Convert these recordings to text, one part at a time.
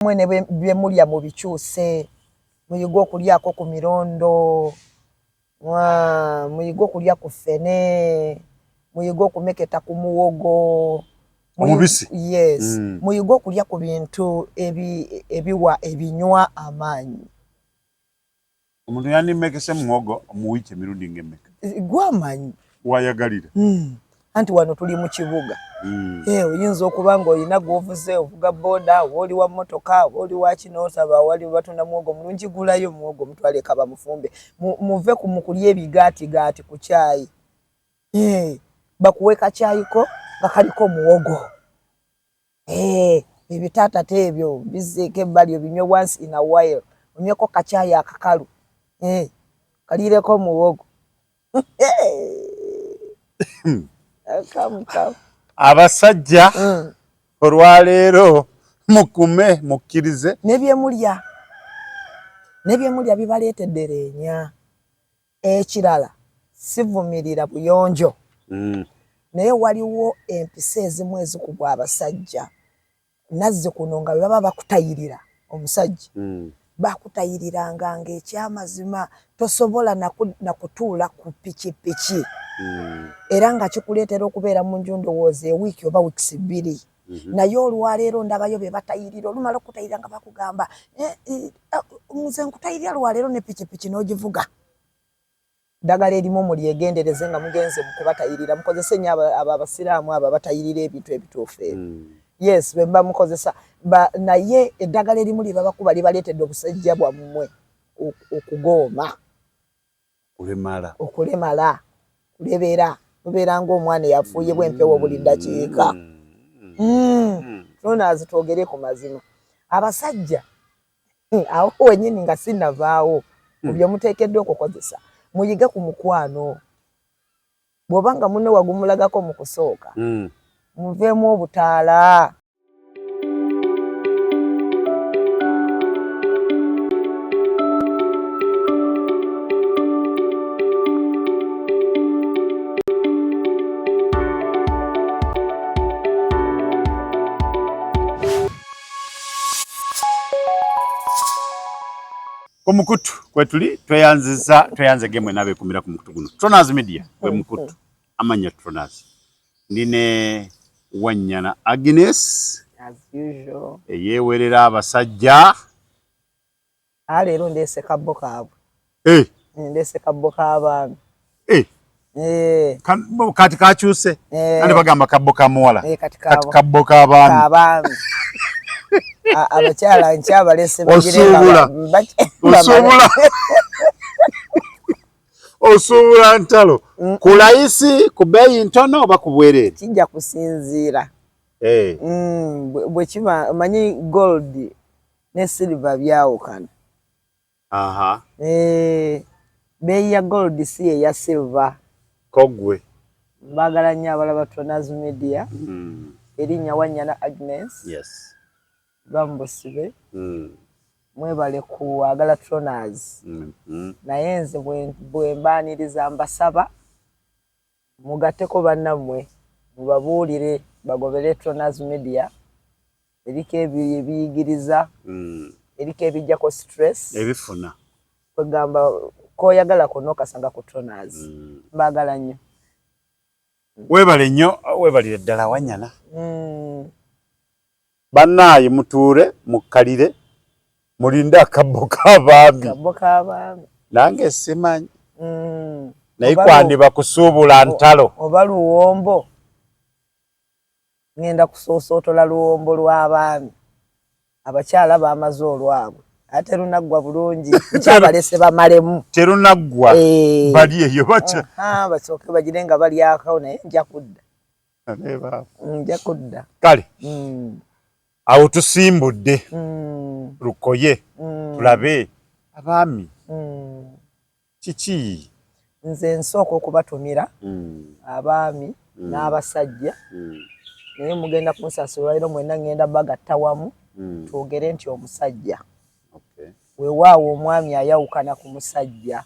mwene bye mulya mu bikyuse muyiga okulyako ku mirondo muyiga okulya ku ffene muyiga okumeketa ku muwogo omubisi yes muyiga okulya ku bintu ebiwa ebinywa amaanyi. Omuntu yanimekese muwogo omuwike mirundi ng'emmeka gw'amaanyi wayagalira anti wano tuli mu kibuga oyinza okuba ng'olina gw'ovuze ovuga boda oli wa mmotoka oli wa kino osaba wali batunda muwogo mulungi gulayo muwogo mutwale kaba mufumbe muve ku mukulya ebigaatigaati ku caayi bakuwe kacyayiko nga kaliko muwogo ebitaatata ebyo bizeeko ebbali obinywe once in a while onyweko kacaayi akakalu kalireko muwogo abasajja olwaleero mukume mukkirize nebyemulya bibaleetedde leenya. Ekirala sivumirira buyonjo naye waliwo empisa ezimu ezikubwa abasajja nazzi kuno nga baba bakutayirira omusajja bakutayiriranga ng'ekyamazima tosobola nakutuula ku pikipiki era nga kikuleetera okubeera mu nju ndowooza ewiiki oba wiikisi bbiri naye olwaleero ndabayo be batayirira olumala okutayirira nga bakugamba nze nkutayirira lwaleero ne pikipiki n'ogivuga ddagala erimu mulyegendereze nga mugenze mukubatayirira mukozese nnyo abo abasiraamu abo batayirira ebintu ebituufu yes bemba mukozesa naye eddagala erimu lye babakuba libaleetedde obusajja bwammwe okugooma okulemala kulebera mubeera ng'omwana eyafuuye bw'empewo buli ddakiika Tronas twogere ku mazima abasajja awo wennyini nga sinnavaawo mu bye muteekeddwa okukozesa muyige ku mukwano bw'oba nga munne wagumulagako mu kusooka muveemu obutaala. Omukutu kwetuli tweyanze gemwe nabe kumira ku mukutu guno Tronas Media gwe mukutu amanya Tronas ndine Wanyana Agnes as usual eyewerera abasajja leero ndeese kabbo kaabwe ndeese kabbo k'abaami kati kakyuse andi bagamba kabbo ka muwala kati kabbo k'abaami abakyala nkyabalese osuubula ntalo ku layisi ku bbeeyi ntono oba ku bwereere kijja kusinziira bwe kiba manyi gold ne silver byawukana bbeeyi ya gold si eya silver kogwe mbagala nnyo abalaba Tronas Media erinnya Wanyana Agnes bamubusibe mwebale kuwagala Tronas naye nze bwe mbaaniriza mbasaba mugatteko bannammwe mubabuulire bagobere Tronas Media eriko ebiyigiriza eriko ebijjako stress ebifuna kwegamba koyagala konna okasanga ku Tronas mbaagala nnyo weebale nnyo weebalire ddala Wanyana bannaaye mutuure mukkalire mulinde akabbo k'abaami nange simanyi naye kwandiba kusuubula ntalo oba luwombo ngenda kusoosootola luwombo lw'abaami abakyala baamaze olwabwe ate terunaggwa bulungi nkyabalese bamalemu terunaggwa bali eyo baca basooke bagire nga balyako naye nja kudda kale awo tusimbudde lukoye tulabe abaami kiki nze nsooka okubatumira abaami n'abasajja naye mugenda kunsasula leero mwenna ngenda bagatta wamu twogere nti omusajja weewaawo omwami ayawukana ku musajja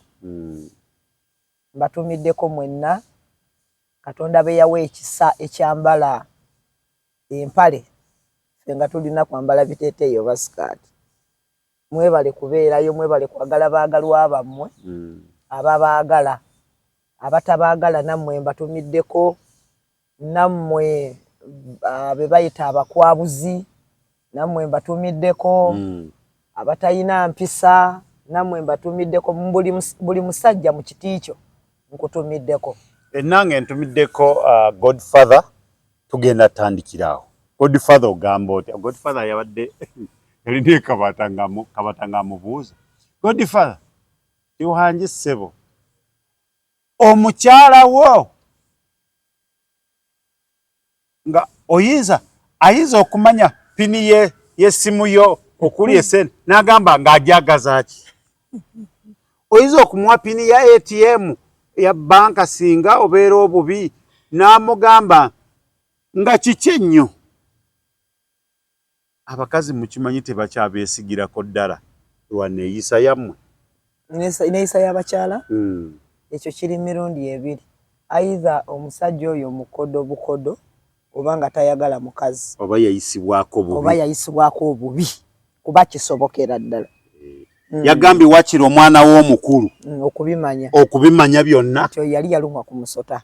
mbatumiddeko mwenna Katonda be yawa ekisa ekyambala empale fenga tulina kwambala biteeteeyo basikati mwebale kubeerayo mwebale kwagala baagalwa bammwe ababaagala abatabaagala nammwe mbatumiddeko nammwe be bayita abakwabuzi nammwe mbatumiddeko abatayina mpisa nammwe mbatumiddeko buli musajja mu kiti kyo nkutumiddeko nange ntumiddeko Godfather tugenda tandikirawo Godfather ogamba otya Godfather yabadde yalina kabata mubuuza Godfather tiwanje ssebo omukyala wo nga ayinza okumanya pini y'essimu yo okuli esente n'agamba ng'ajagaza ki oyinza okumuwa pini ya ATM ya banka singa obeera obubi n'amugamba nga kiki ennyo abakazi mukimanyi tebakyabeesigirako ddala lwa neeyisa yammwe neeyisa y'abakyala ekyo kiri mirundi ebiri ayiza omusajja oyo mukodo bukodo oba nga tayagala mukazi oba yayisibwako obubi kuba kisobokera ddala yagambye wakiri omwana w'omukulu okubimanya byonna ekyo yali yalumwa ku musota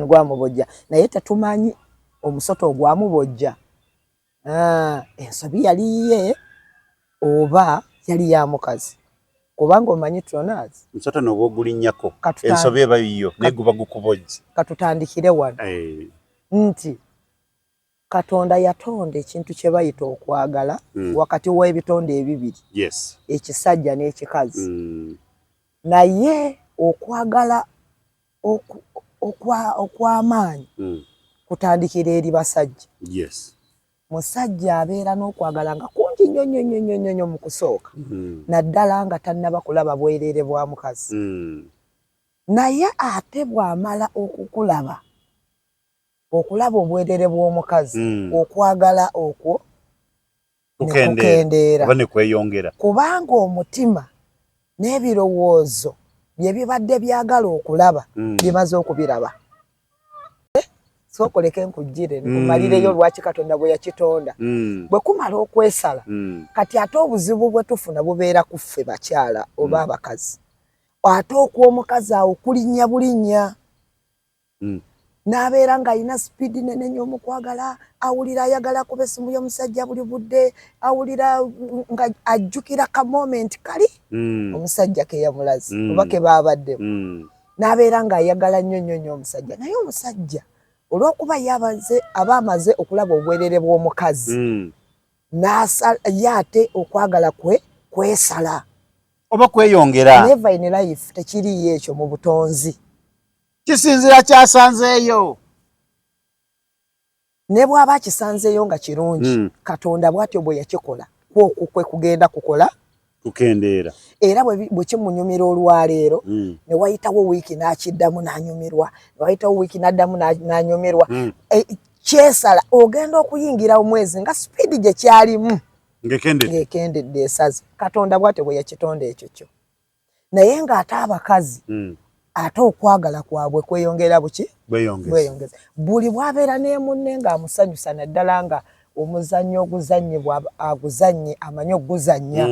gwamubojja naye tetumanyi omusota ogwamubojja ensobi yali ye oba yali ya mukazi kubanga omanyi Tronas musota n'oba ogulinnyako ensobi eba yiyo naye guba gukubojja katutandikire wano nti Katonda yatonda ekintu kye bayita okwagala wakati w'ebitonde ebibiri ekisajja n'ekikazi naye okwagala okw'amaanyi kutandikira eri basajja musajja abeera n'okwagala nga kungi nnyo mu kusooka naddala nga tannaba kulaba bwereere bwa mukazi naye ate bw'amala okulaba obwereere bw'omukazi okwagala okwo kukendeera kubanga omutima n'ebirowoozo bye bibadde byagala okulaba bimaze okubiraba sookoleke nkujjire nkumalireyo lwaki Katonda bwe yakitonda bwe kumala okwesala kati ate obuzibu bwe tufuna bubeera ku ffe bakyala oba abakazi ate okw'omukazi awo kulinnya bulinnya n'abeera ng'alina sipiidi nene nnyo mu kwagala awulira ayagala kuba essimu y'omusajja buli budde awulira nga ajjukira ka moment kali omusajja ke yamulaze oba ke baabaddemu n'abeera ng'ayagala nnyo omusajja naye omusajja olw'okuba aba amaze okulaba obwereere bw'omukazi ye ate okwagala kwesala oba kweyongera never in life tekiriyo ekyo mu butonzi kisinzira kyasanzeeyo ne bw'aba kisanzeeyo nga kirungi Katonda bw'atyo bwe yakikola kwokwo kwe kugenda kukola kukendeera era bwe kimunyumira olwaleero ne wayitawo wiiki n'akiddamu n'anyumirwa ne wayitawo wiiki n'addamu n'anyumirwa kyesala ogenda okuyingira omwezi nga sipiidi gye kyalimu ng'ekendedde esaze Katonda bw'atyo bwe yakitonda ekyo kyo naye ng'ate abakazi ate okwagala kwabwe kweyongera buki bweyongeza buli bwabeera ne munne ng'amusanyusa naddala nga omuzannyo oguzannyibwa aguzannye amanyi okuguzannya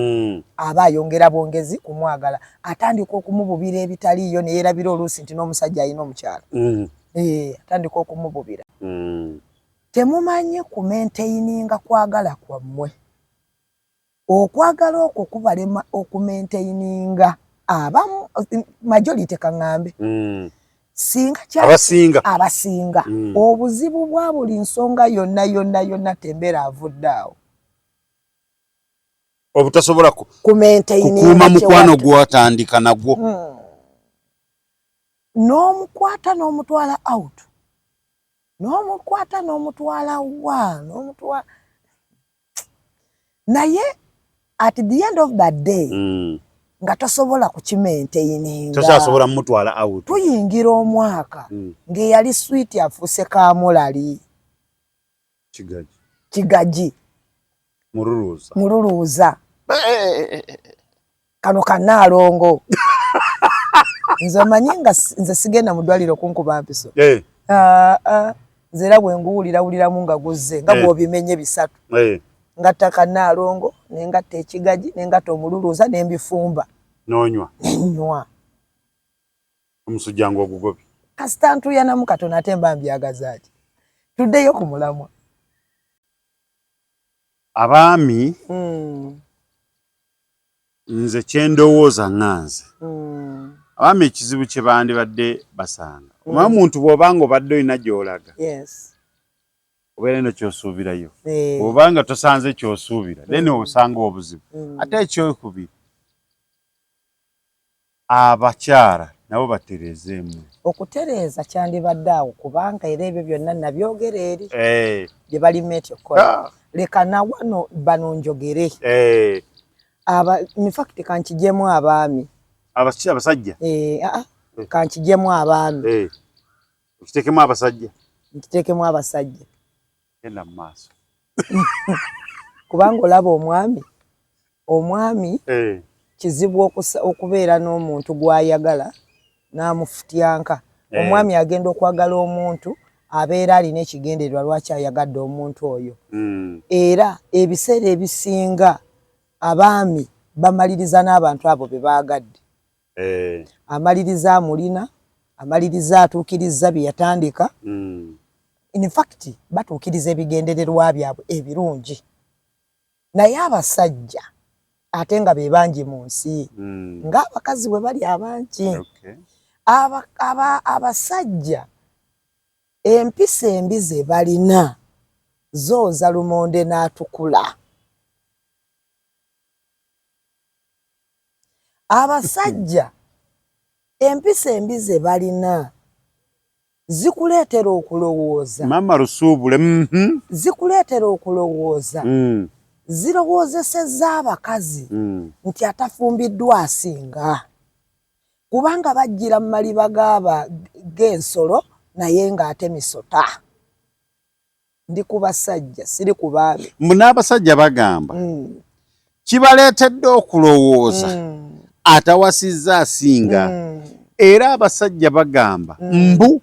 aba ayongera bwongezi kumwagala atandika okumububira ebitaliiyo ne yeerabira oluusi nti n'omusajja alina omukyala atandika okumububira temumanyi kumenteininga kwagala kwammwe okwagala okwo kubalema okumenteininga abamu majority kaŋŋambe abasinga obuzibu bwa buli nsonga yonna tembera avudde awo obutasobola kukuuma mukwano gwatandika nagwo n'omukwata n'omutwala out n'omukwata n'omutwala wa naye at the end of that day nga tosobola kukimenteininga tosobola mutwala out tuyingira omwaka ng'eyali sweet afuuse kaamulali kigaji mululuuza kano kanaalongo nze omanyi nga nze sigenda mu ddwaliro kunkuba mpiso nzera bwe nguwulira nga guzze nga bw'obimenye bisatu ngatta Kannaalongo nengatta Ekigaji nengatta Omululuuza nembifumba nenywa omusujja ng'ogugobi kasita ntuyanamu katono ate mba mbyagaza ati tuddeyo ku mulamwa abaami nze kyendowooza nganze abaami ekizibu kye bandibadde basanga oba muntu bw'obanga obadde olina gy'olaga obeera no ky'osuubirayo bw'obanga tosanze ky'osuubira then osanga obuzibu ate ekyokubiri abakyala nabo batereezeemu okutereeza kyandibadde awo kubanga era ebyo byonna nabyogera eri bye balimeti okukola leka nawano bano njogere in fact kankijemu abaami abasajja kankijemu abaami okitekemu abasajja nkitekemu abasajja genda mu maaso kubanga olaba omwami kizibu okubeera n'omuntu gw'ayagala n'amufutyanka omwami agenda okwagala omuntu abeera alina ekigendererwa lwaki ayagadde omuntu oyo era ebiseera ebisinga abaami bamaliriza n'abantu abo be baagadde amaliriza amulina amaliriza atuukiriza bye yatandika in fact batuukiriza ebigendererwa byabwe ebirungi naye abasajja ate nga be bangi mu nsi ng'abakazi bwe bali abangi abasajja empisa embi ze balina zooza lumonde n'atukula abasajja empisa embi ze balina zikuleetera okulowooza mama lusuubule zikuleetera okulowooza zirowoozesezza abakazi nti atafumbiddwa asinga kubanga bajjira mu maliba g'ensolo naye ng'ate misota ndi ku basajja siri ku baami n'abasajja bagamba kibaleetedde okulowooza atawasizza asinga era abasajja bagamba mbu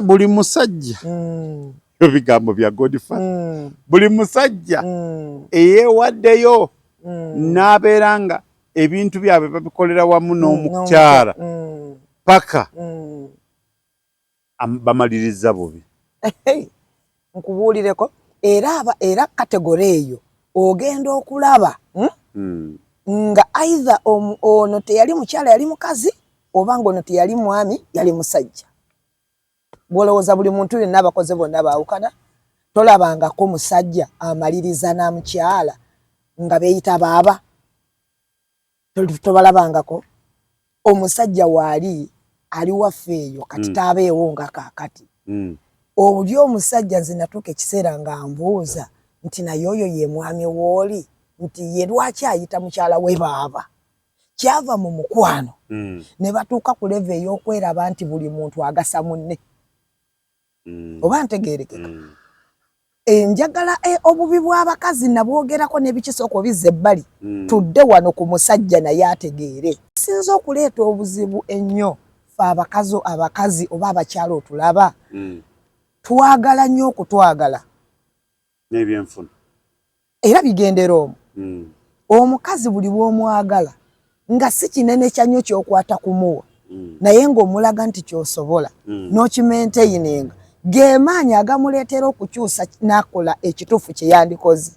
buli musajja ebigambo bya Godfather buli musajja eyeewaddeyo n'abeera nga ebintu byabwe babikolera wamu n'omukyala paka bamaliriza bubi nkubuulireko era kategore eyo ogenda okulaba nga either ono teyali mukyala yali mukazi oba nga ono teyali mwami yali musajja bw'olowooza buli muntu yenna abakoze bonna baawukana tolabangako musajja amaliriza na mukyala nga beeyita baaba tobalabangako omusajja waali ali waffe eyo kati taabeewo nga kaakati oli omusajja nze natuuka ekiseera nga mbuuza nti naye oyo ye mwami wooli nti ye lwaki ayita mukyala we baaba kyava mu mukwano ne batuuka ku leve ey'okweraba nti buli muntu agasa munne oba ntegeerekeka njagala obubi bw'abakazi nabwogerako n'ebikisooka obizza ebbali tudde wano ku musajja naye ategeere sinza okuleeta obuzibu ennyo fe abakazi oba abakyala otulaba twagala nnyo okutwagala n'ebyenfuna era bigendera omwo omukazi buli bw'omwagala nga si kinene kya nnyo ky'okwata kumuwa naye ng'omulaga nti ky'osobola n'okimenteyinenga geemaanyi agamuleetera okukyusa n'akola ekituufu kye yandikoze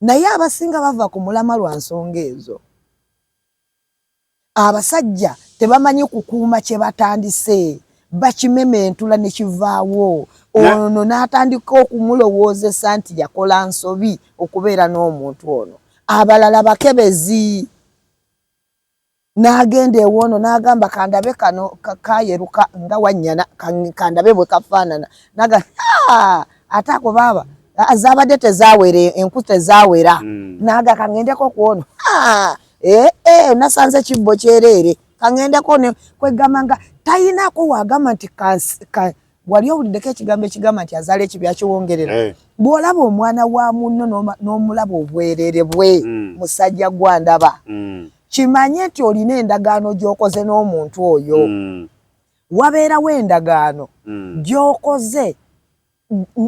naye abasinga bava ku mulama lwa nsonga ezo abasajja tebamanyi kukuuma kye batandise bakimementula ne kivaawo ono n'atandika okumulowoozesa nti yakola nsobi okubeera n'omuntu ono abalala bakebezi n'agenda ewoono n'agamba kandabe kano kayeruka nga wannyana kandabe bwe kafaanana naga ate ako baaba zaabadde tezaawera enku tezaawera naga kangendeko kwono nasanze kibbo kyereere kangendeko ne kwegamba nga tayinako waagamba nti wali owuliddeko ekigambo ekigamba nti azaala ekibya kiwongerera bw'olaba omwana wa munno n'omulaba obwereere bwe musajja gwandaba kimanye nti olina endagaano gy'okoze n'omuntu oyo wabeerawo endagaano gy'okoze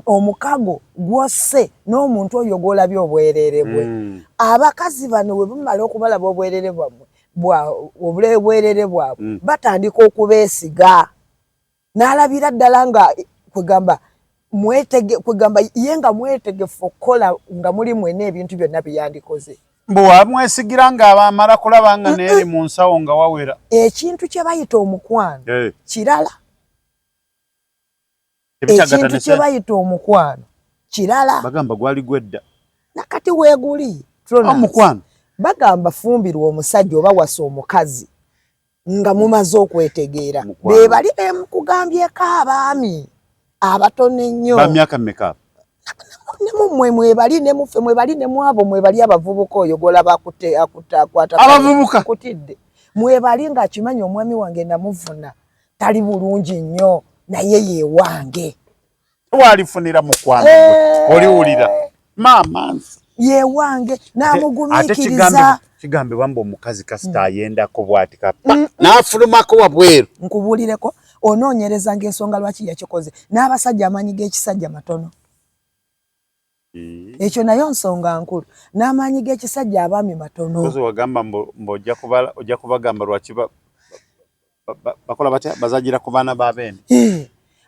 omukago gw'osse n'omuntu oyo gw'olabye obwereere bwe. Abakazi bano bwe bamala okubalaba obwereere bwabwe batandika okubeesiga n'alabira ddala nga kwegamba ye nga mwetegefu okukola nga muli mwena ebintu byonna byeyandikoze. Bwamwesigira ng'abamala kulaba nga neeri mu nsawo nga wawera. Ekintu kye bayita omukwano kirala. Ekintu kye bayita omukwano kirala. Bagamba gwali gwedda. Nakati weeguli. Omukwano. Bagamba fumbirwa omusajja oba wasa omukazi nga mumaze okwetegeera. Be bali bemukugambyeko abaami abatono ennyo. Ba myaka mmeka? Nemwe mwebali nemuffe mwebali nemwabo mwebali abavubuka oyo golaba akwata abavubuka kutidde mwebali nga akimanyi omwami wange namuvuna tali bulungi nnyo naye ye wange walifunira mukwano oliwulira mama ye wange namugumikiriza kigambe wambo omukazi kasita ayendako bwati kapa n'afulumako wabweru nkubulireko onoonyereza ng'ensonga lwaki yakikoze n'abasajja amanyi g'ekisajja matono. Ekyo nayo nsonga nkulu n'amaanyi g'ekisajja abaami matono. Kozo wagamba ojja kubagamba lwaki bakola batya bazagira ku baana b'abeene.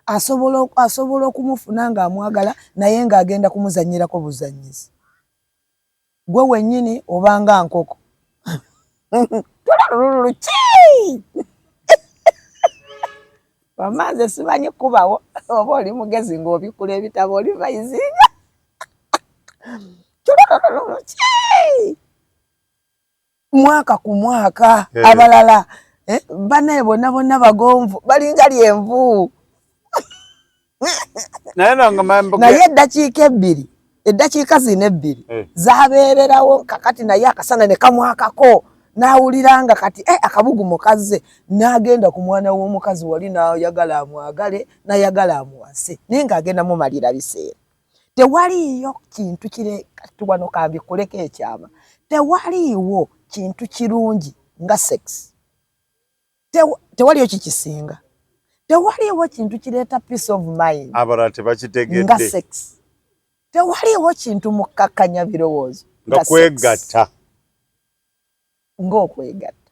Asobola okumufuna ng'amwagala naye ng'agenda kumuzannyirako buzannyizi. Gwe wennyini obanga nkoko. Bamanze simanyi kubawo oba oli mugezi ng'obikula ebitabo oli bayizinga. Mwaka ku mwaka abalala banaye bonna bagonvu balinga lyenvu naye eddakiika zino ebbiri zabeererawo kakati naye akasana ne kamwakako n'awulira nga kati akabugumu kazze n'agenda ku mwana w'omukazi wali n'ayagala amwagale n'ayagala amuwase naye ng'agenda mumalira biseera. Tewaliyo kintu kire wano kambikuleko ekyama. Tewaliwo kintu kirungi nga sex. Tewaliyo kikisinga. Tewaliwo kintu kireeta peace of mind. Abalala tebakitegedde. Nga sex. Tewaliwo kintu mukkakanya birowoozo. Nga kwegatta. Ng'okwegatta.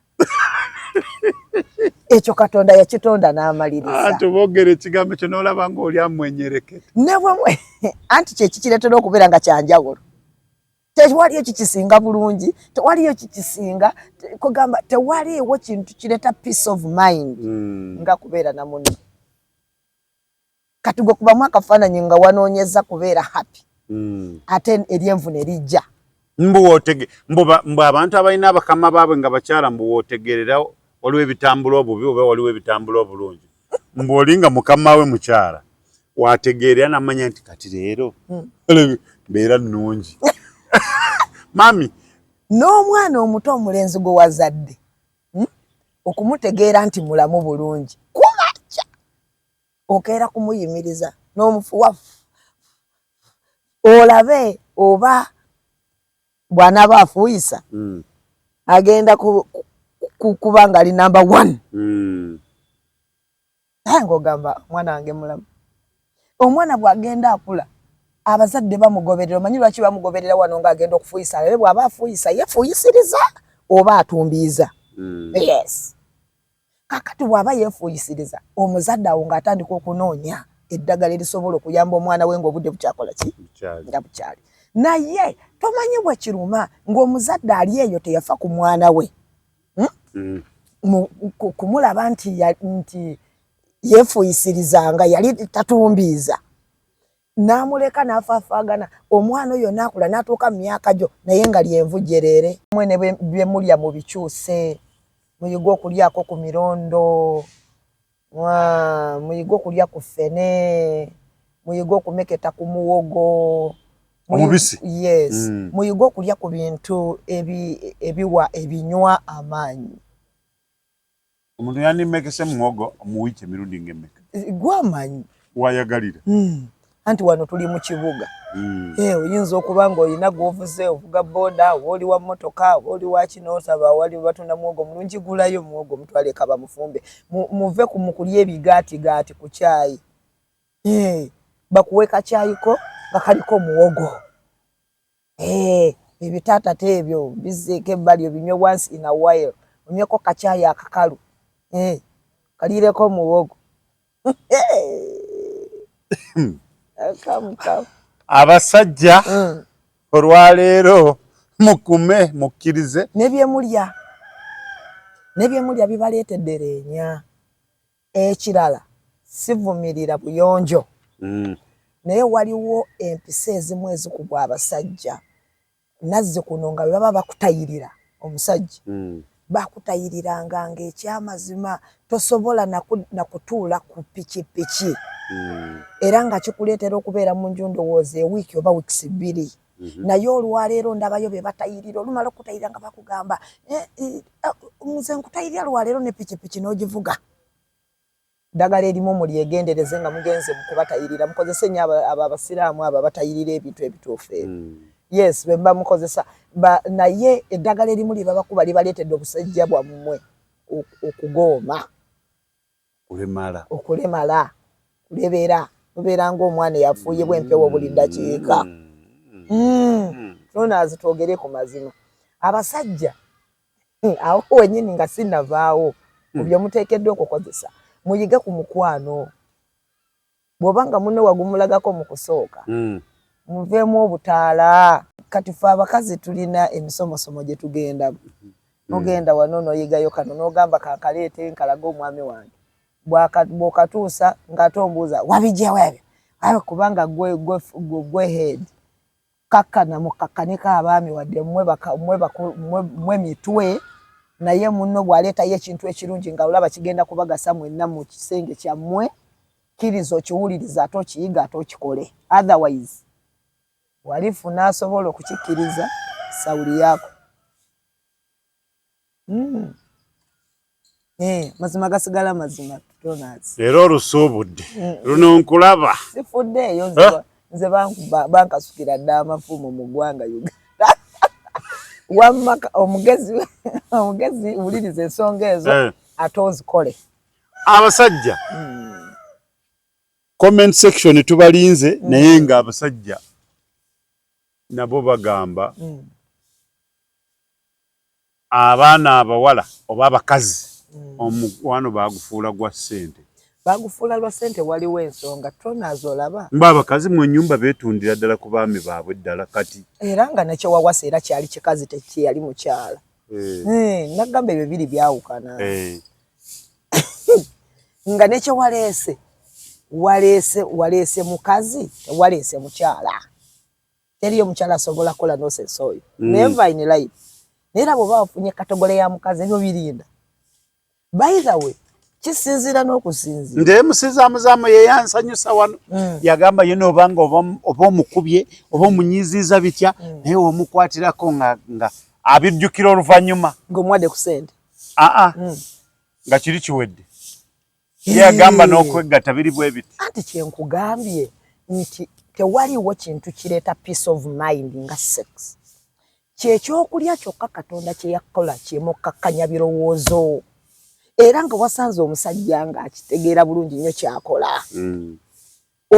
Ekyo Katonda yakitonda n'amaliriza. Tubogere ekigambo kyo n'olaba ng'oli amwenyereketa. Nebwe anti kye kikireetera okubeera nga kyanjawulo. Tewaliyo kikisinga bulungi, tewaliyo kikisinga kugamba tewaliwo kintu kireeta peace of mind nga kubeera na munno. Kati gwe kubamu akafaananyi nga wanoonyeza kubeera happy. Ate eryenvu ne lijja. Mbu abantu abalina abakama baabwe nga bakyala mbu wootegerera waliwo ebitambula obubi oba waliwo ebitambula obulungi. Mbu oli nga mukama we mukyala waategeera n'amanya nti kati leero mbeera nnungi. Mami n'omwana omuto omulenzi gwe wazadde okumutegeera nti mulamu bulungi kumakya okeera kumuyimiriza n'omufuwa olabe oba bw'anaaba afuuyisa agenda kuba nga ali number 1. Naye ng'ogamba mwana wange mulamu. Omwana bw'agenda akula abazadde bamugoberera omanyi lwaki bamugoberera wano ng'agenda okufuuyisa alabe bw'aba afuuyisa yeefuuyisiriza oba atumbiiza. Yes. Kakati bw'aba yeefuuyisiriza omuzadde awo ng'atandika okunoonya eddagala erisobola okuyamba omwana we ng'obudde bukyakola ki? Nga bukyali. Naye tomanyi bwe kiruma ng'omuzadde ali eyo teyafa ku mwana we. Kumulaba nti yeefuuyisirizanga yali tatumbiiza. N'amuleka n'afaafaagana omwana oyo n'akula n'atuuka mu myaka gyo naye nga lyenvu jereere. Mwene bye mulya mu bikyuse muyiga okulyako ku mirondo muyiga okulya ku ffene muyiga okumeketa ku muwogo omubisi. Yes. Muyiga okulya ku bintu ebinywa amaanyi. Omuntu yandimekese muwogo omuwiiki emirundi ng'emmeka? Gwamanyi wayagalira anti wano tuli mu kibuga. Oyinza okuba ng'olina gw'ovuze ovuga boda oli wa mmotoka oli wa kino osaba wali batunda muwogo mulungi gulayo muwogo mutwale kaba mufumbe muve ku mukulya ebigaatigaati ku caayi bakuwe kacyayiko nga kaliko muwogo ebitaata ebyo bizeeko ebbali obinywe once in a while onyweko kacaayi akakalu kalireko muwogo abasajja olwaleero mukume mukkirize nebyemulya bibaleetedde leenya ekirala sivumirira buyonjo naye waliwo empisa ezimu ezikubwa abasajja nazze kuno nga baba bakutayirira omusajja bakutayiriranga ng'ekyamazima tosobola nakutuula ku pikipiki era nga kikuleetera okubeera mu nju ndowooza ewiiki oba wiikisi 2 naye olwaleero ndabayo be batayirira olumala okutayirira nga bakugamba nze nkutayirira lwaleero ne pikipiki n'ogivuga ddagala erimu mulyegendereze nga mugenze mukubatayirira mukozese nnyo abo abasiraamu abo batayirira ebintu ebituufu yes bemba mukozesa naye eddagala erimu lye babakuba libaleetedde obusajja bwammwe okugooma okulemala kulebera mubeera ng'omwana eyafuuye bw'empewo buli ddakiika nonazi twogere ku mazima abasajja awo wenyini nga sinnavaawo bye muteekeddwa okukozesa muyige ku mukwano bw'obanga munne wagumulagako mu kusooka muveemu obutaala kati fe abakazi tulina emisomosomo gye tugenda nogenda wano noyigayo kano nogamba kankaleete nkalaga omwami wange bw'okatuusa ng'ate ombuuza wabijja webyo ayo kubanga gwe head kakkana mukakkaneko abaami wadde mwe mitwe naye munno bw'aleetayo ekintu ekirungi nga olaba kigenda kubagasa mwenna mu kisenge kyammwe kkiriza okiwuliriza ate okiyiga ate okikole otherwise walifuna asobola okukikkiriza sawuli yaako mazima gasigala mazima tutonazi leero olusuubudde luno nkulaba sifuddeeyo nze bankasukira dda amafumu mu ggwanga Uganda wammaka omugezi wuliriza ensonga ezo ate ozikole abasajja comment section tubalinze naye nga abasajja nabo bagamba abaana abawala oba abakazi omukwano bagufuula gwa ssente bagufuula lwa ssente waliwo ensonga tonazo olaba mba abakazi mu nnyumba beetundira ddala ku baami baabwe ddala kati era nga nekyewawasa era kyali kikazi tekyeyali mukyala nagamba ebyo biri byawukana nga nekyewaleese waleese mukazi tewaleese mukyala teriyo mukyala asobola kola nonsense oyo never in life naye era bw'oba wafunye katogole ya mukazi ebyo birinda by the way kisinzira n'okusinzira nde musizamuzaamu yeyansanyusa wano yagamba ye noobanga oba omukubye oba omunyiiziiza bitya naye omukwatirako nga abijjukira oluvannyuma ng'omuwadde ku ssente nga kiri kiwedde yagamba n'okwegatta biri bwe biti anti kyenkugambye nti tewaliwo kintu kireeta peace of mind nga sex kyekyokulya kyokka Katonda kye yakola kyemukakkanya birowoozo era nga wasanze omusajja ng'akitegeera bulungi nnyo kyakola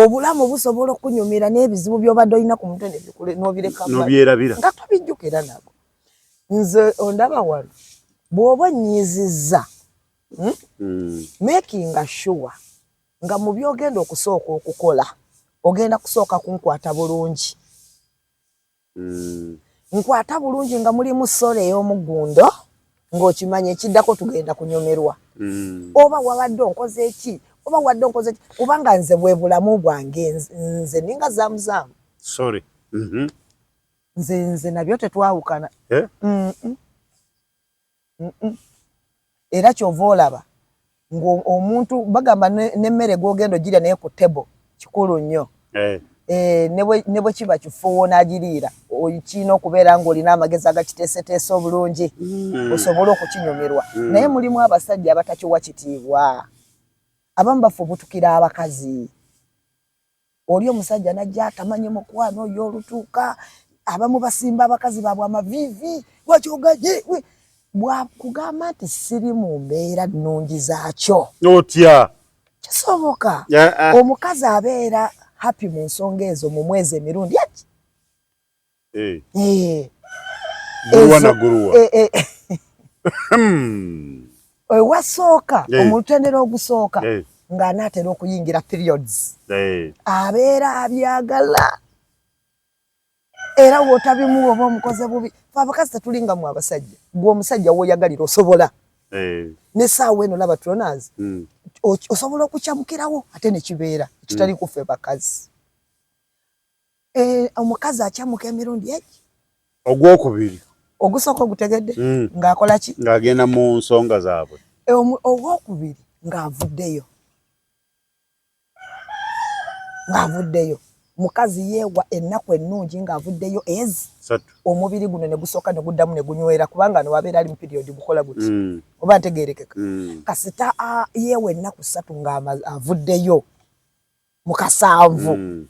obulamu busobola okunyumira n'ebizibu by'obadde olina ku mutwe n'obyerabira nga tobijjukira nabo nze ondaba wano bw'oba nnyiizizza making sure nga mu byogenda okusooka okukola ogenda kusooka kunkwata bulungi nkwata bulungi nga mulimu ssole ey'omuggundo ng'okimanya ekiddako tugenda kunyumirwa oba wabadde onkoze eki oba wadde onkoze eki kubanga nze bwe bulamu bwange nze ninga zaamuzaamu sorry nze nabyo tetwawukana era kyova olaba ng'omuntu bagamba n'emmere gw'ogenda ogirya naye ku tebo kikulu nnyo ne bwe kiba kifuuwo n'agiriira olina okubeera ng'olina amagezi agakiteeseteese obulungi osobole okukinyumirwa naye mulimu abasajja abatakiwa kitiibwa abamu bafubutukira abakazi oli omusajja najja atamanye mukwano y'olutuuka abamu basimba abakazi baabwe amavivi wakyogaje bwakugamba nti siri mu mbeera nnungi zaakyo otya kisoboka omukazi abeera happy mu nsonga ezo mu mwezi emirundi ati wasooka omutendera ogusooka ng'anaatera okuyingira periods abeera abyagala era wootabimu oba omukoze bubi fe abakazi tetulinga mu abasajja gwe omusajja w'oyagalira osobola n'essaawa eno laba tulonazi osobola okukyamukirawo ate ne kibeera ekitali kuffe bakazi omukazi akyamuka emirundi egi ogwokubiri ogusooka ogutegedde ng'akola ki ng'agenda mu nsonga zaabwe ogwokubiri ng'avuddeyo mukazi yeewa ennaku ennungi ng'avuddeyo ezi omubiri guno ne gusooka ne guddamu ne gunywera kubanga ne wabeera ali mu periodi bukola guti oba ntegeerekeka kasita yeewa ennaku 3 ng'avuddeyo mu 7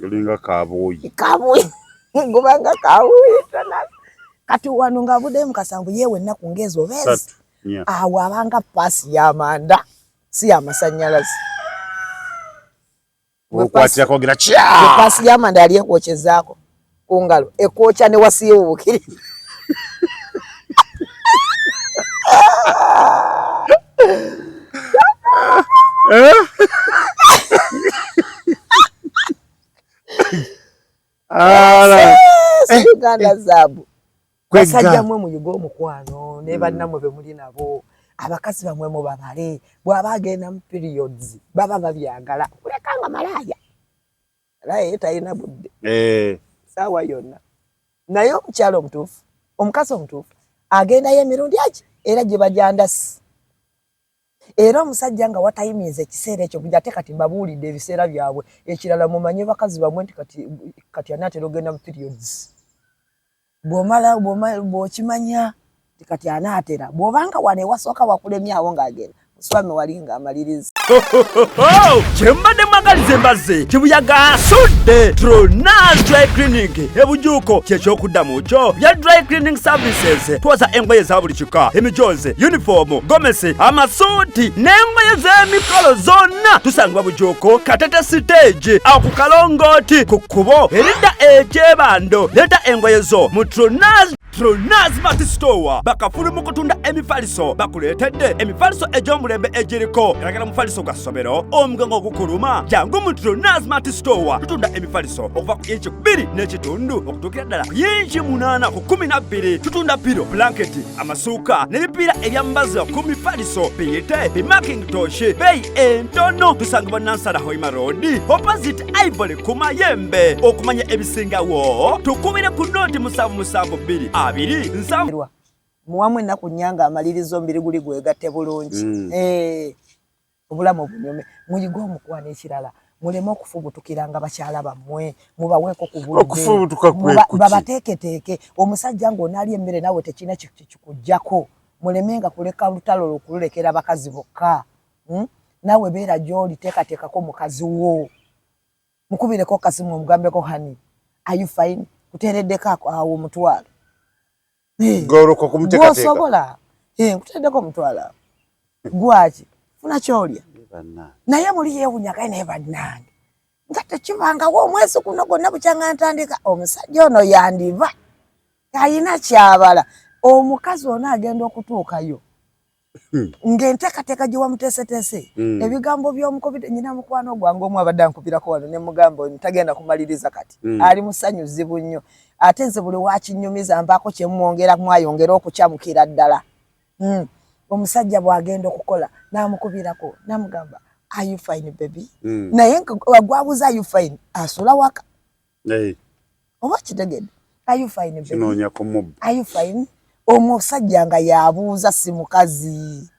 olinga kabuuyi gubanga kabuuyi kati wano ng'avuddeyo mu 7 yeewa ennaku ng'ezo beezi awo abanga paasi y'amanda si y'amasannyalaze wekwatira kwogera paasi y'amanda yali ekwokyezzaako ku ngalo ekwokya ne wasiiwuukiri Uganda zaabu basajja mmwe muyiga omukwano ne bannammwe be muli nabo abakazi bamwe mu babale bw'aba agenda mu periods baba babyagala kulekanga malaaya alaye talina budde saawa yonna naye omukyalo omutuufu omukazi omutuufu agendayo emirundi agi era gye bajandasi era omusajja nga watayimiza ekiseera ekyo ate kati mbabuulidde ebiseera byabwe ekirala mumanye bakazi bamwe nti kati anaatera ogenda mu periods bw'okimanya kati anaatera bw'obanga wano ewasooka wakulemyawo ng'agenda muswami wali ng'amaliriza kyembadde mwagaliza embazze kibuyaga asudde Tronas Dry Cleaning ebujuuko kyekyokuddamu kyo bya dry cleaning services twoza engoye za buli kika emijoze uniform gomesi amasuuti n'engoye z'emikolo zonna tusangibwa bujuuko Katete stage awo ku Kalongooti ku kkubo eridda ekyebando leeta engoye zo mu Tronas Mart Store bakafulu mu kutunda emifaliso bakuleetedde emifaliso egy'omulembe egiriko eragala mufaliso gwa ssomero omugongo ogukuluma jangu mu Tronas Mart Store tutunda emifaliso okuva ku inchi 2 n'ekitundu okutuukira ddala ku inchi 8 ku 12 tutunda piro blanketi amasuuka n'ebipiira ebyambaza ku mifaliso biyite bimakintosh beeyi entono tusangibwa Nansana Hoima Road opposite Ivory ku Mayembe okumanya ebisingawo tukubire ku nooti 772 abiri nsamwa muwamu ennaku nnyanga amalirizo omubiri guli gwegatte bulungi obulamu obunyome muyiga omukwano ekirala muleme okufubutukiranga bakyala bammwe mubaweeko ku budde babateeketeeke omusajja ng'onaali emmere nawe tekina kikujjako mulemenga kuleka lutalo okululekera bakazi bokka nawe beera gy'oli teekateekako mukazi wo mukubireko kasimu omugambeko hani are you fine kuteereddeko awo omutwalo goroka kumuteekateeka gwosobola kuteereddeko omutwalo gwaki funa kyolya naye muli yeewunyagaye naye bannange nga tekibangawo omwezi guno gwonna bukyanga ntandika omusajja ono yandiva alina kyabala omukazi ono agenda okutuukayo ng'enteekateeka gye wamuteeseteese ebigambo by'omukubide nyina mukwano gwange omu abadde ankubirako wano ne mugamba ono tagenda kumaliriza kati ali musanyuzibu nnyo ate nze buli wakinyumiza mbaako kye mwongera mwayongera okukyamukira ddala omusajja bw'agenda okukola n'amukubirako n'amugamba are you fine baby naye gwabuuza are you fine asula waka oba kitegedde are you fine baby kinoonya ku mubbi are you fine omusajja nga yabuuza si mukazi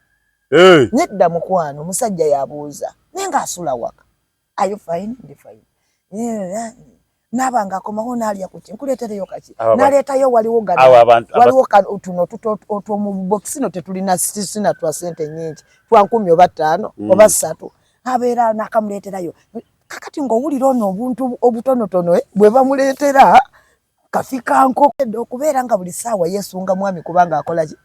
nedda mukwano omusajja yabuuza naye ng'asula waka are you fine ndi fine nabanga akomawo n'alya ku ki nkuleetereyo kaki n'aleetayo waliwo tuno otwomu bokisi no tetulina sina twa sente nnyingi twa 10 oba 5 oba 3 abeera n'akamuleeterayo kakati ng'owulira ono obuntu obutonotono bwe bamuleetera kafika nkoko okubeera nga buli ssaawa yeesunga mwami kubanga akola ki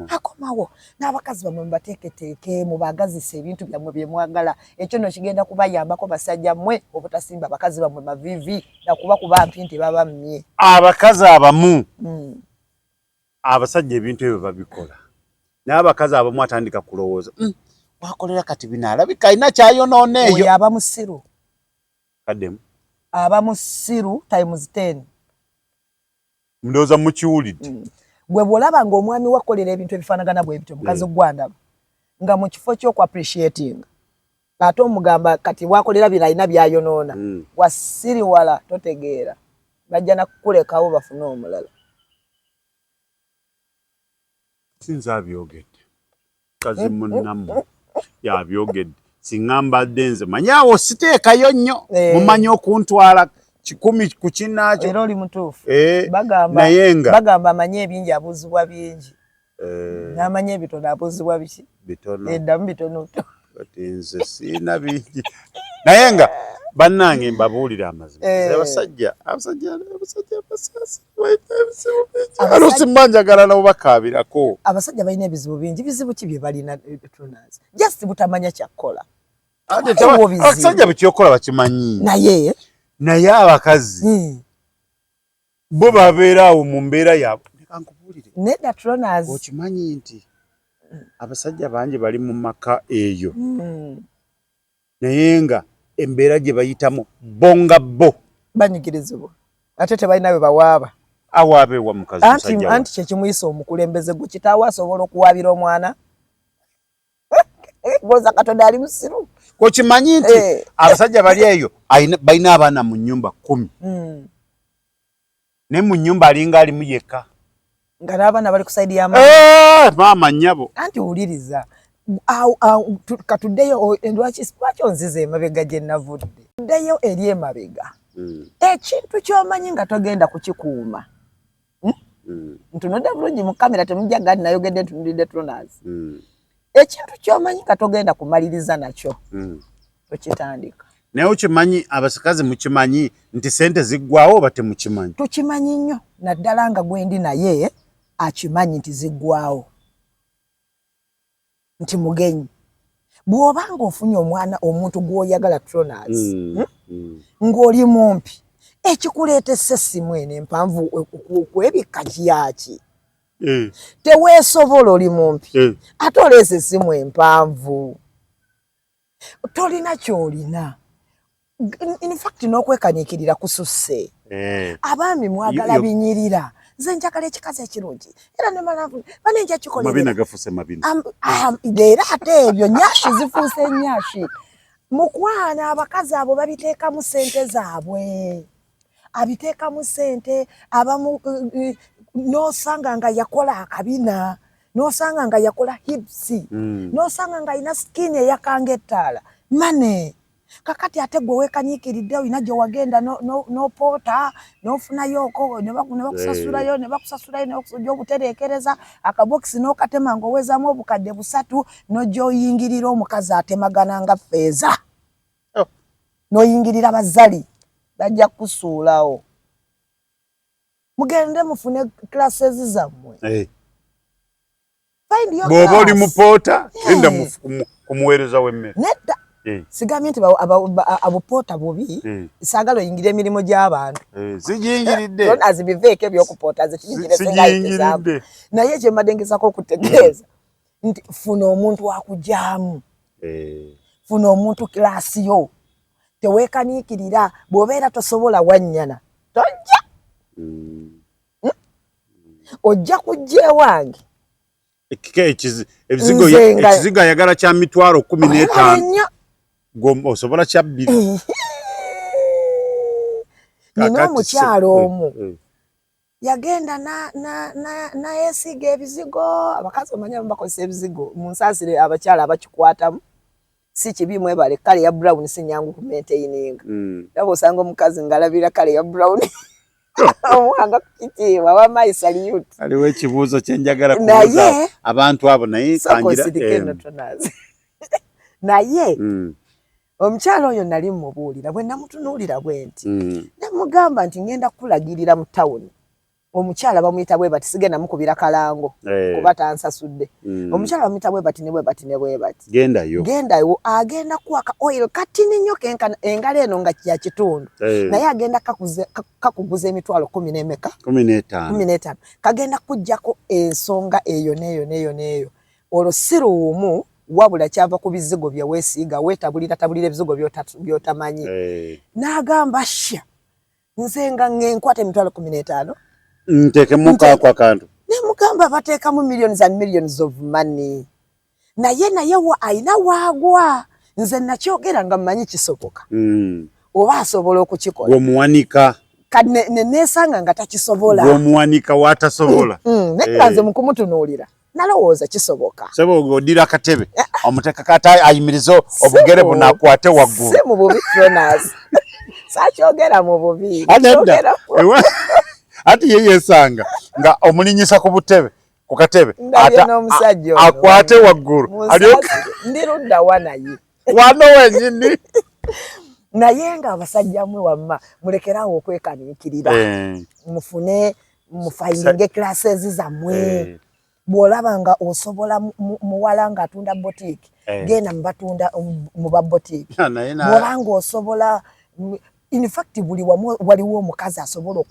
akomawo n'abakazi bamwe mubateeketeeke mubagazisa ebintu byammwe bye mwagala ekyo no kigenda kubayambako basajja mmwe obutasimba abakazi bamwe mavivi nakuba kuba mpi nti baba mmye abakazi abamu abasajja ebintu ebyo babikola n'abakazi abamu atandika kulowooza wakolera kati binaalabika alina kyayonoona eyo oyo aba musiru kaddemu aba musiru times 10 ndowooza mukiwulidde gwe bw'olaba ng'omwami wakolera ebintu ebifaanagana bwe bityo mukazi gwandaba nga mu kifo ky'oku appreciating ate omugamba kati wakolera bino alina byayonoona wasiriwala totegeera bajja nakukulekawo bafune omulala sinza abyogedde kazi munnamu yabyogedde singa mbadde nze manyaawo siteekayo nnyo mumanyi okuntwala 10 ku kinnaakyo era oli mutuufu bagamba amanye ebingi abuuzibwa bingi n'amanye ebitono abuuzibwa biki eddamu bitonoto kati nze siina bingi naye nga bannange mbabuulira amazima abasajja abasaasi alusi mbanjagala nabo bakaabirako abasajja balina ebizibu bingi bizibu ki bye balina tunazi just butamanya kyakkola abasajja bekyokola bakimanyi naye abakazi bo babeera awo mu mbeera yaabwe nekankubuulire nedda tunazi okimanyi nti abasajja bangi bali mu maka eyo naye nga embeera gye bayitamu bonga bo banyigirizibwa ate tebalina bwe bawaaba awaabeewa mukazi anti kyekimuyisa omukulembeze gwe kitaawo asobola okuwaabira omwana goza katonda ali musiru kokimanyi nti abasajja bali eyo balina abaana mu nnyumba 10 ne mu nnyumba alinga alimu yekka nga n'abaana bali ku saidi ya maama nnyabo anti wuliriza katuddeyo lwaki onziza emabega gye navudde tuddeyo eri emabega ekintu ky'omanyi nga togenda kukikuuma ntunudde bulungi mu kamera temujja gadi nayogedde ntunulidde tunazi ekintu ky'omanyi nga togenda kumaliriza nakyo okitandika naye okimanyi abasikazi mukimanyi nti sente ziggwawo oba temukimanyi tukimanyi nnyo naddala nga gwendi naye akimanyi nti ziggwawo nti mugenyi bw'obanga ofunye omwana omuntu gw'oyagala tunas ng'oli mumpi ekikuleetesa essimu eno empanvu okwebikka kyaki teweesobola oli mumpi ate oleesa essimu empanvu tolina ky'olina in fact n'okwekaniikirira kususse abaami mwagala binyirira nze njagala ekikazi ekirungi era nemalavu bane nja kikolera era ate ebyo nyashi zifuuse nyashi mukwana abakazi abo babiteekamu ssente zaabwe abiteekamu ssente abamu n'osanga nga yakola akabina n'osanga nga yakola hipsi n'osanga nga alina sikini eyakanga ettaala mane kakati ate gwe weekanyiikiridde olina gye wagenda n'opoota n'ofunayoko ne bakusasulayo n'ojja obutereekereza akabokisi n'okatema ng'owezamu obukadde 3 n'ojja oyingirira omukazi atemagana nga ffeeza n'oyingirira bazali bajja kusuulawo mugende mufune classes zammwe bw'oba oli mupoota enda kumuweereza w'emmere nedda sigambye nti abupoota bubi saagala oyingire emirimu gy'abantu zigiyingiridde azibiveeko ebyokupoota zikiyingire naye kyembadde ngezaako okutegeeza nti funa omuntu wakugyamu funa omuntu kilasiyo teweekaniikirira bw'obeera tosobola wannyana tojja ojja kujja ewange ekizigo ayagala kya mitwalo 15 osobola kya 2 nina omukyalo omu yagenda nayesiiga ebizigo abakazi omanya bakozesa ebizigo mu nsaasire abakyala abakikwatamu si kibi mwebale kale ya brown si nyangu ku maintaining laba osanga omukazi ng'alabira kale ya brown omuhanga kukitiibwa wamayi salute aliwo ekibuuzo kyenjagala kubuuza abantu abo naye naye omukyala oyo nali mubuulira bwe namutunuulira bwe nti namugamba nti ngenda kulagirira mu tawuni omukyala bamuyita bwe bati sigenda mukubira kalango kuba tansasudde omukyala bamuyita bwe bati ne bwe bati ne bwe bati gendayo agenda kwaka oil katini nnyo kenkana engalo eno nga kya kitundu naye agenda kakuguza emitwalo 10 n'emeka 15 kagenda kujjako ensonga eyo neyo olwo siruumu wabula kyava ku bizigo bye weesiiga weetabulira ebizigo by'otamanyi n'agamba sha nze nga nkwata emitwalo 15 ntekemu kwa kantu nemugamba bateekamu millions of money naye ayina waagwa nze nakyogera nga mmanyi kisoboka oba asobola okukikola omuwanika neesanga nga takisobola omuwanika watasobola naye nze mukumutunuulira nalowooza kisoboka sobola odira akatebe omuteeka kata ayimirizo obugere bunakwate waggulu si mu bubi Tronas sakyogera mu bubi ati yesanga nga omulinyisa ku butebe ku katebe akwate waggulu ndirudda wanaye wano wenyini naye nga abasajja mwe wamma mulekerawo okwekaniikirira mufune mufindinge classes zammwe bw'olaba nga osobola muwala nga atunda boutique genda mubatunda mu ba boutique bw'oba nga osobola in fact buli wamu waliwo omukazi asobola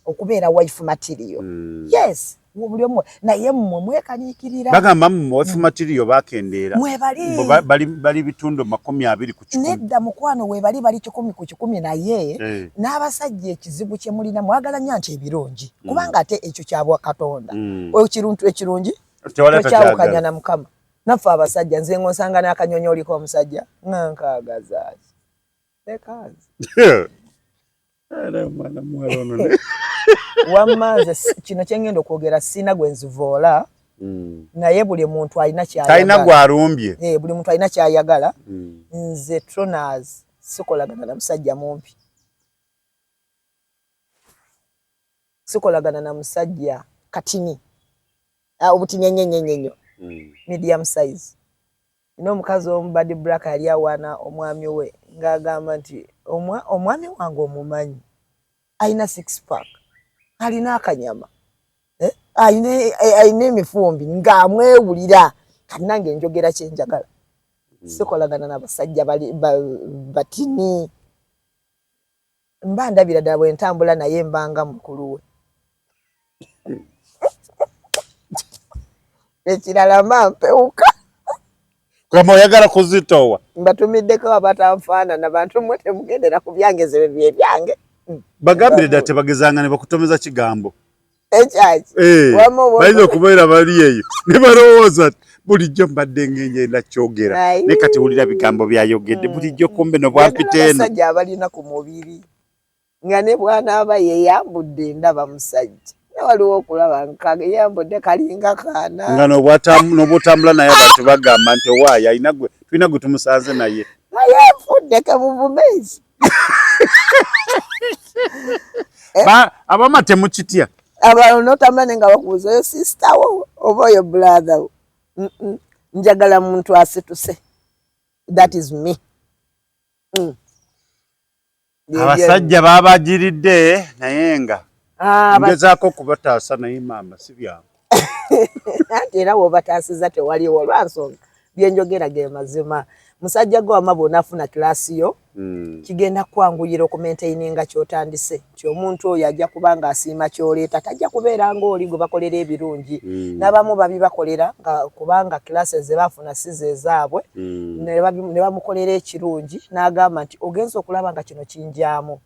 okubeera wife material yes buli omu naye mmwe mwekaniikirira bagamba mu wife material bakendeera bali bitundu 20 ku 10 nedda mukwano bali 10 ku 10 naye n'abasajja ekizibu kye mulina mwagala nnyo nti ebirungi kubanga ate ekyo kyabwa Katonda ekiruntu ekirungi tekyawukanya na Mukama naffe abasajja nze ng'osanga n'akanyonyi oliko omusajja ngankagaza wamma nze kino kyengenda okwogera sina gwe nzivoola naye buli muntu alina kyayagala gwalumbye buli muntu alina kyayagala nze Tronas sikolagana na musajja mumpi sikolagana na musajja katini obutinyenyenyenyenyo medium size n'omukazi omubadi black yali awaana omwami we ng'agamba nti omwami wange omumanyi alina 6 pack alina akanyama alina emifumbi ng'amwewulira kati nange njogera kyenjagala sikolagana n'abasajja batini mba ndabira ddala bwe ntambula naye mbanga mukulu we ekirala mba mpewuka kama oyagala kuzitowa mbatumiddeko abatanfaanana bantu mmwe temugendera ku byange ze byange bagambire ddala tebagezanga ne bakutomeza kigambo ekyaki bayinza okubeera bali eyo ne balowooza bulijjo mbadde ngenda kyogera ne kati wulira bigambo byayogedde bulijjo kumbe nobwampita eno abasajja abalina ku mubiri nga ne bwana aba yeyambudde ndaba musajja waliwo okulaba nkage yambudde kalinga kaana nga nobwotambula naye abantu bagamba nti owaayo alina gwe tulina gwe tumusanze naye nfudde kebuvumezi abama temukitya abantu notamane nga bakubuza oyo sister wo oba oyo brother wo njagala muntu asituse that is me abasajja babagiridde naye nga ngezaako kubataasa naye maama si byangu anti era wobataasiza tewaliwo olwansonga byenjogera ge mazima musajja gwe wama bw'onaafuna kilasi yo kigenda kwanguyira okumaintaininga kyotandise nti omuntu oyo ajja kubanga asiima kyoleeta tajja kubeera ng'oli gwe bakolera ebirungi n'abamu babi bakolera kubanga kilasi ze baafuna si ze zaabwe ne bamukolera ekirungi n'agamba nti ogenza okulaba nga kino kinjaamu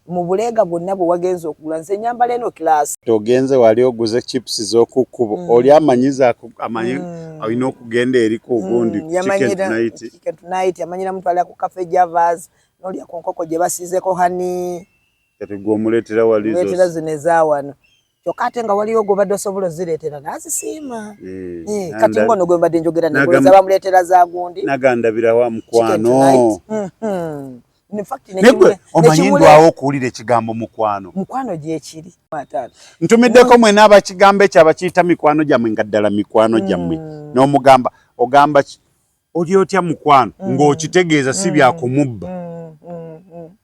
mu bulega bwonna bwe wagenza okugula nze nyambala eno kilasi togenze wali oguze chips z'okukkubo oli amanyiza amanyi alina okugenda eri ku gundi chicken tonight amanyira muntu ali ku cafe Javas n'oli ku nkoko gye basiizeko hani kati gwe omuleetera wali zo zino ezawano kyokka ate nga waliwo gobadde osobola ozireetera nazisiima kati ngono gwe mbadde njogera negweza bamuleetera za gundi nagandabira wa mukwano in fact omanyindwawo okuwulira ekigambo mukwano gyekiri ntumiddeko mwena abakigambo ekyo abakiyita mikwano gyammwe nga ddala mikwano gyammwe n'omugamba ogamba oli otya mukwano ng'okitegeeza si byakumubba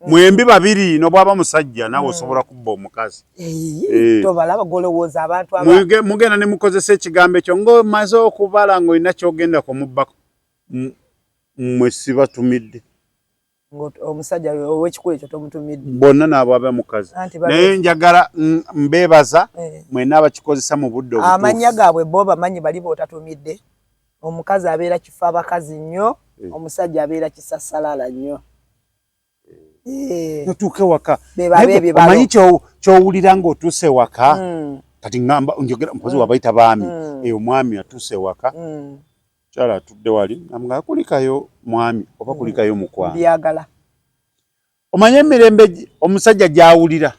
mwembi babiri no bwaba musajja nawe osobola kubba omukazi tobalaba golowooza abantu mugenda ne mukozesa ekigambo ekyo ng'omaze okubala ng'olina kyogenda kumubbako mmwe sibatumidde omusajja ow'ekikulu ekyo tomutumidde bonna naabo abe mukazi naye njagala mbeebaza mwenna abakikozesa mu budde obutuufu amannya gaabwe bo bamanyi bali bootatumidde omukazi abeera kifo abakazi nnyo omusajja abeera kisassalala nnyo notuuke waka omanyi kyowulira ng'otuuse waka kati ngamba njogera mpozi wabayita baami eyo mwami atuuse waka kyala atudde wali namugaa kulikayo mwami oba kulikayo mukwano byagala omanye emirembe omusajja gyawulira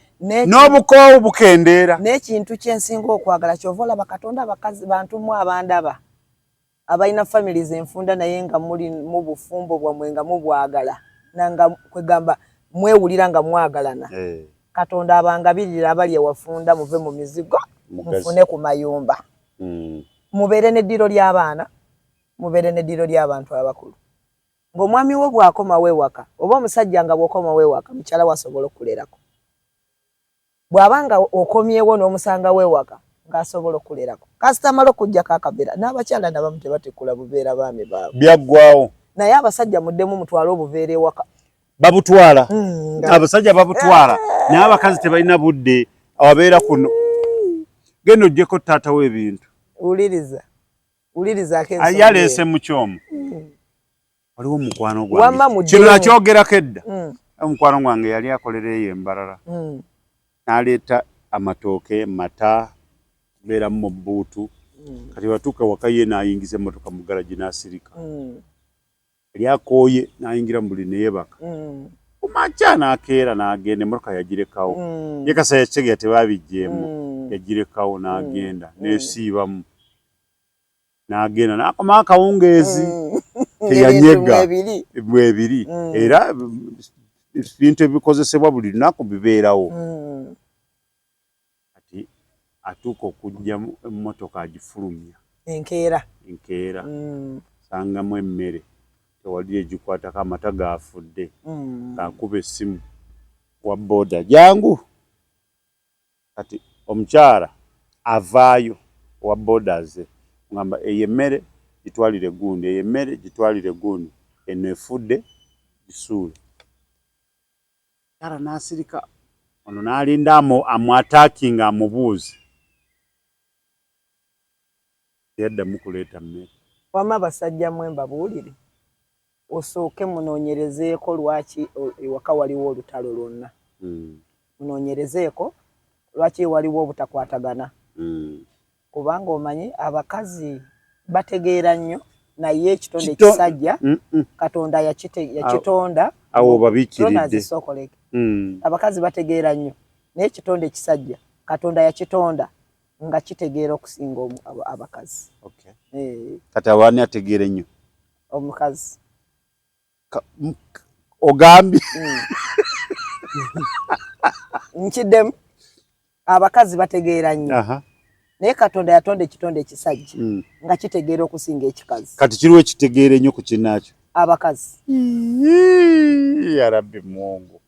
n'obukoowu bukendeera n'ekintu kyensinga okwagala kyova olaba Katonda abakazi bantu mu abandaba abalina families enfunda naye nga muli mu bufumbo bwamwe nga mubwagala nanga kwegamba mwewulira nga mwagalana Katonda abangabirira abali ewafunda muve mu mizigo mufune ku mayumba mubeere n'eddiro ly'abaana mubeere n'eddiro ly'abantu abakulu ng'omwami wo bw'akoma weewaka oba omusajja nga bw'okoma weewaka mukyala wasobola okulerako bw'abanga okomyewo n'omusanga weewaka ng'asobola okulerako kasitamala okugjako akabeera n'abakyala nabamu tebatekula bubeera baami baabwe byaggwawo naye abasajja muddemu mutwale obuveera ewaka babutwala abasajja babutwala naye abakazi tebalina budde awabeera kuno genda oggyeko taata w'ebintu uliriza yaleese mu kyomo waliwo omukwano gwange kino nakyogerako edda omukwano gwange yali akolera eyo embalala n'aleeta amatooke mata beera mu bbuutu kati watuuka waka ye n'ayingiza emmotoka mu garagi n'asirika yali akooye n'ayingira mu buli neyebaka kumakya n'akeera n'agenda emmotoka yagirekawo ye Kasaya Kitegera tebabijjeemu yagirekawo n'agenda n'esiibamu n'agenda n'akomawo akawungeezi teyanyega bwebiri era ebintu ebikozesebwa buli lunaku bibeerawo kati atuuka okugyamu emmotoka agifulumya enkeera sangamu emmere tewali egikwatako amata gaafudde ng'akuba essimu wa booda jangu kati omukyala avaayo wa booda ze ngamba eyo emmere gitwalire gundi eyo emmere gitwalire gundi eno efudde gisuule kyala n'asirika ono n'alinda amwataakinga amubuuze yaddamu kuleeta mmere wama abasajja mwe mbabuulire osooke munoonyerezeeko lwaki ewaka waliwo olutalo lwonna munoonyerezeeko lwaki waliwo obutakwatagana kubanga omanyi abakazi bategeera nnyo naye ekitonde ekisajja Katonda yakitonda awo babiikiridde abakazi bategeera nnyo naye ekitonde ekisajja Katonda yakitonda nga kitegeera okusinga abakazi kati awaani ategeera ennyo omukazi ogambye nkiddemu abakazi bategeera nnyo naye Katonda yatonda ekitonde ekisajja nga kitegeera okusinga ekikazi kati kiriwo ekitegeera ennyo ku kinnaakyo abakazi ya Rabbi Mungu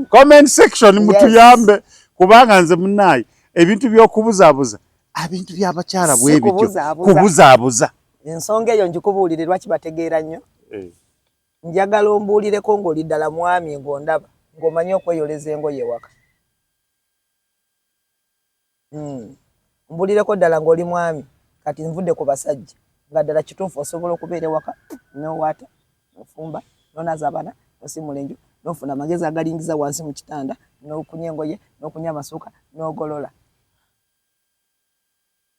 comment section mutuyambe kubanga nze munnaye ebintu by'okubuzaabuza ebintu by'abakyala bwebityo kubuzaabuza ensonga eyo njikubuulire lwaki bategeera nnyo njagala ombuulireko ng'oli ddala mwami ng'ondaba ng'omanyi okweyoleza engoye ewaka mbulireko ddala ng'oli mwami kati nvudde ku basajja nga ddala kituufu osobola okubeera ewaka n'owaata n'ofumba n'onaaza abaana n'osimula enju n'ofuna amagezi agalingiza wansi mu kitanda n'okunya engoye n'okunya amasuuka n'ogolola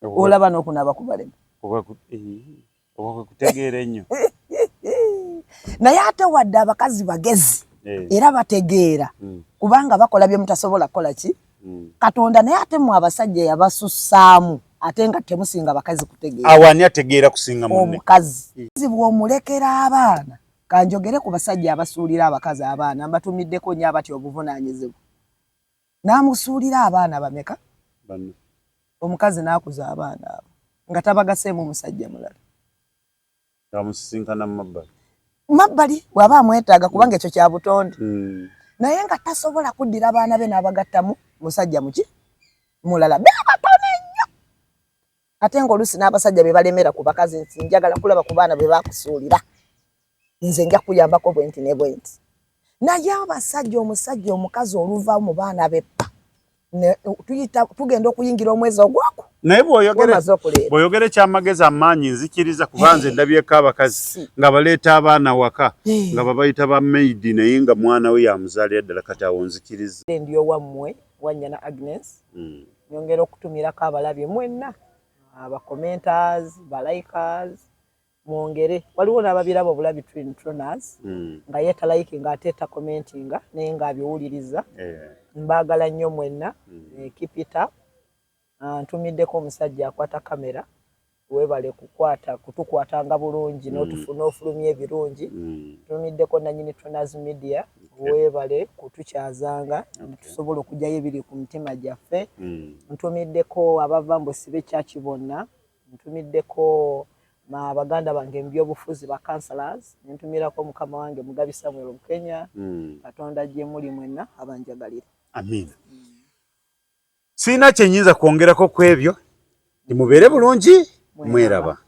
olaba n'okunaaba ku balema oba kutegeera ennyo naye ate wadde abakazi bagezi era bategeera kubanga bakola bye mutasobola kukola ki Katonda naye ate mu abasajja yabasussaamu ate nga temusinga bakazi kutegeera awaani ategeera kusinga munne omukazi bw'omulekera abaana kanjogere ku basajja abasuulira abakazi abaana mbatumiddeko nnyo abatya obuvunaanyizibwa n'amusuulira abaana bameka omukazi n'akuza abaana abo nga tabagaseemu musajja mulala Amusisinkana mabbali. Mabbali bw'aba amwetaaga kubanga ekyo kya butonde. Naye nga tasobola kuddira abaana be n'abagattamu musajja muki mulala be batono nnyo. Ate ng'oluusi n'abasajja be balemera ku bakazi nti njagala kulaba ku baana be baakusuulira. Nze nja kuyambako bwenti ne bwenti. Naye abasajja omusajja omukazi oluva mu baana be ppa. Tugenda okuyingira omwezi ogwoku. Naye bw'oyogere kyamagezi amaanyi nzikiriza kubanze ndabyeko abakazi nga baleeta abaana waka nga babayita ba maidi naye nga mwana we yamuzaalira ddala kati awo nzikiriza. Ndi owammwe Wanyana Agnes nyongera okutumirako abalabye mwenna aba-commenters, ba-likers, mwongere. Waliwo n'ababirabo obulabi Troners nga yeetalikinga ate etakomentinga naye ng'abiwuliriza. Mbaagala nnyo mwenna. Keep it up. Ntumiddeko omusajja akwata kamera webale kutukwatanga bulungi n'ofulumya ebirungi. Ntumiddeko nannyini Troners Media webale kutukyazanga tusobola okugyayo ebiri ku mitima gyaffe. Ntumiddeko abava Mbosibe Church bonna. Ntumiddeko baganda bange mu byobufuzi ba counselors. Ntumirako mukama wange Mugabi Samuel Kenya. Katonda gye muli mwenna abanjagalira. Amina. Sina kyenyinza kwongerako ku ebyo. Mubeere bulungi mweraba.